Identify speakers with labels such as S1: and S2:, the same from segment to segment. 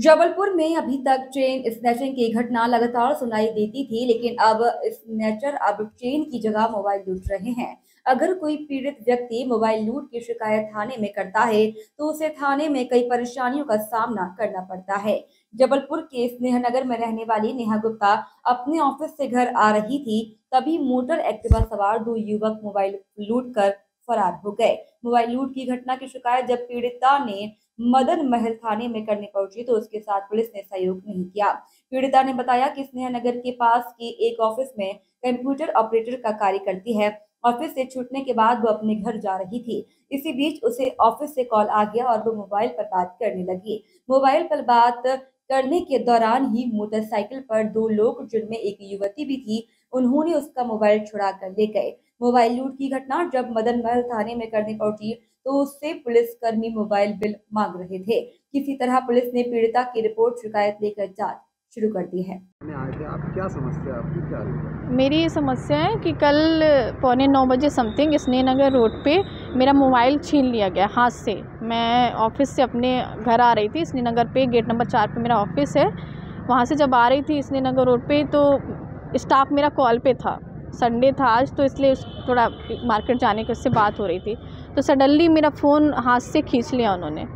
S1: जबलपुर में अभी तक चेन स्नैचिंग की घटना लगातार सुनाई देती थी, लेकिन अब स्नैचर अब चेन की जगह मोबाइल लूट रहे हैं। अगर कोई पीड़ित व्यक्ति मोबाइल लूट की शिकायत थाने में करता है, तो उसे थाने में कई परेशानियों का सामना करना पड़ता है। जबलपुर के स्नेहनगर में रहने वाली नेहा गुप्ता अपने ऑफिस से घर आ रही थी, तभी मोटर एक्टिवा सवार दो युवक मोबाइल लूट कर फरार हो गए। मोबाइल लूट की घटना की शिकायत जब पीड़िता ने मदन महल थाने में करने पहुंची, तो उसके साथ पुलिस ने सहयोग नहीं किया। पीड़िता ने बताया कि स्नेहनगर के पास के एक ऑफिस में कंप्यूटर ऑपरेटर का कार्य करती है। ऑफिस से छूटने के बाद वो अपने घर जा रही थी। इसी बीच उसे ऑफिस से कॉल आ गया और वो मोबाइल पर बात करने लगी। मोबाइल पर बात करने के दौरान ही मोटरसाइकिल पर दो लोग, जिनमें एक युवती भी थी, उन्होंने उसका मोबाइल छुड़ा कर ले गए। मोबाइल लूट की घटना जब मदन महल थाने में करने पहुंची, तो उससे पुलिसकर्मी मोबाइल बिल मांग रहे थे। किसी तरह पुलिस ने पीड़िता की रिपोर्ट शिकायत लेकर जांच शुरू कर दी है।
S2: आप क्या समस्या आपकी क्या है?
S3: मेरी ये समस्या है कि कल 8:45 बजे समथिंग स्नेहनगर रोड पे मेरा मोबाइल छीन लिया गया हाथ से। मैं ऑफिस से अपने घर आ रही थी, स्नेहनगर पे गेट नंबर 4 पे मेरा ऑफिस है। वहाँ से जब आ रही थी स्नेहनगर रोड पे, तो स्टाफ मेरा कॉल पे था। संडे था आज, तो इसलिए थोड़ा मार्केट जाने की उससे बात हो रही थी। तो सडनली मेरा फ़ोन हाथ से खींच लिया उन्होंने,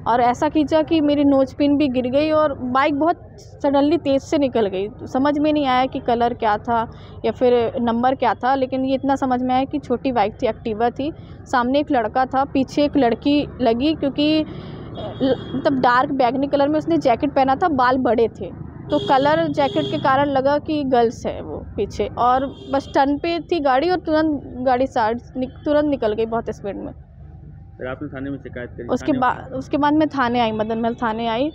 S3: और ऐसा खींचा कि मेरी नोज पिन भी गिर गई और बाइक बहुत सडनली तेज़ से निकल गई। तो समझ में नहीं आया कि कलर क्या था या फिर नंबर क्या था, लेकिन ये इतना समझ में आया कि छोटी बाइक थी, एक्टिवा थी। सामने एक लड़का था, पीछे एक लड़की लगी, क्योंकि मतलब डार्क बैगनी कलर में उसने जैकेट पहना था, बाल बड़े थे, तो कलर जैकेट के कारण लगा कि गर्ल्स है वो पीछे। और बस टर्न पे थी गाड़ी और तुरंत गाड़ी तुरंत निकल गई बहुत स्पीड में।
S2: फिर आपने थाने में शिकायत करी?
S3: उसके बाद मैं थाने आई, मदन महल थाने आई,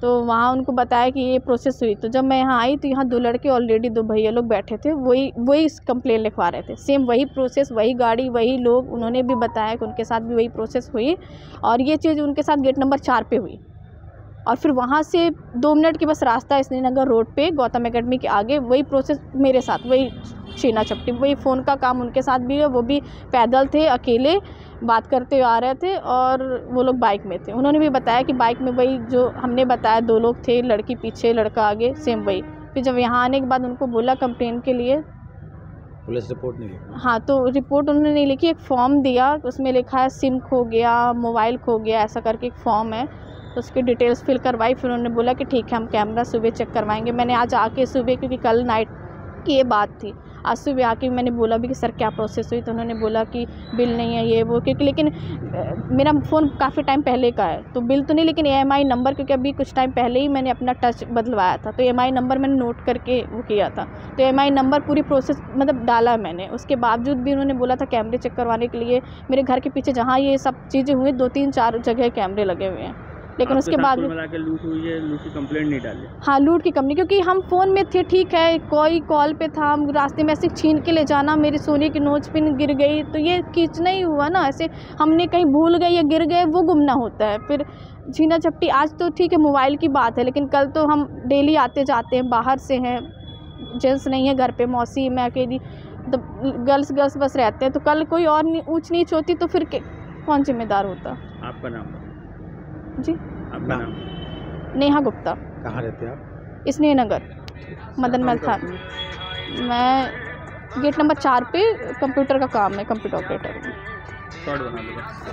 S3: तो वहाँ उनको बताया कि ये प्रोसेस हुई। तो जब मैं यहाँ आई तो यहाँ दो लड़के ऑलरेडी, दो भैया लोग बैठे थे, वही कंप्लेन लिखवा रहे थे। सेम वही प्रोसेस, वही गाड़ी, वही लोग। उन्होंने भी बताया कि उनके साथ भी वही प्रोसेस हुई, और ये चीज़ उनके साथ गेट नंबर 4 पे हुई। और फिर वहाँ से 2 मिनट की बस रास्ता है, स्नेहनगर रोड पे गौतम एकेडमी के आगे वही प्रोसेस मेरे साथ, वही छीना झपटी, वही फ़ोन का काम उनके साथ भी है। वो भी पैदल थे, अकेले बात करते हुए आ रहे थे, और वो लोग बाइक में थे। उन्होंने भी बताया कि बाइक में वही जो हमने बताया, 2 लोग थे, लड़की पीछे लड़का आगे, सेम वही। फिर जब यहाँ आने के बाद उनको बोला कंप्लेन के लिए,
S2: पुलिस रिपोर्ट नहीं लिखी?
S3: हाँ, तो रिपोर्ट उन्होंने नहीं लिखी। एक फॉर्म दिया, उसमें लिखा है सिम खो गया, मोबाइल खो गया, ऐसा करके एक फॉर्म है। तो उसकी डिटेल्स फिल करवाई। फिर उन्होंने बोला कि ठीक है, हम कैमरा सुबह चेक करवाएंगे। मैंने आज आके सुबह, क्योंकि कल नाइट की ये बात थी, आज सुबह आके मैंने बोला भी कि सर क्या प्रोसेस हुई। तो उन्होंने बोला कि बिल नहीं है, ये वो, क्योंकि लेकिन मेरा फ़ोन काफ़ी टाइम पहले का है, तो बिल तो नहीं, लेकिन EMI नंबर, क्योंकि अभी कुछ टाइम पहले ही मैंने अपना टच बदलवाया था, तो EMI नंबर मैंने नोट करके वो किया था। तो EMI नंबर पूरी प्रोसेस मतलब डाला मैंने। उसके बावजूद भी उन्होंने बोला था कैमरे चेक करवाने के लिए। मेरे घर के पीछे जहाँ ये सब चीज़ें हुई, 2-3-4 जगह कैमरे लगे हुए हैं, लेकिन उसके बाद
S2: लूट हुई है, लूट की कंप्लेंट नहीं डाली?
S3: हाँ, लूट की कंपनी, क्योंकि हम फ़ोन में थे, ठीक है, कोई कॉल पे था, हम रास्ते में ऐसे छीन के ले जाना, मेरी सोने की नोज पिन गिर गई, तो ये खींचना ही हुआ ना। ऐसे हमने कहीं भूल गए या गिर गए, वो गुमना होता है। फिर छीना झपटी आज तो ठीक है, मोबाइल की बात है, लेकिन कल तो हम डेली आते जाते हैं, बाहर से हैं, जेंट्स नहीं है घर पे, मौसी, मैं अकेली, तो गर्ल्स बस रहते हैं। तो कल कोई और ऊँच नीच होती तो फिर कौन जिम्मेदार होता?
S2: आपका नाम?
S3: जी,
S2: आपका नाम?
S3: नेहा गुप्ता।
S2: कहाँ रहते हैं आप?
S3: स्नेहनगर, मदन महल थाना। मैं गेट नंबर 4 पे कंप्यूटर का काम है, कंप्यूटर ऑपरेटर।
S2: शॉर्ट बना लो।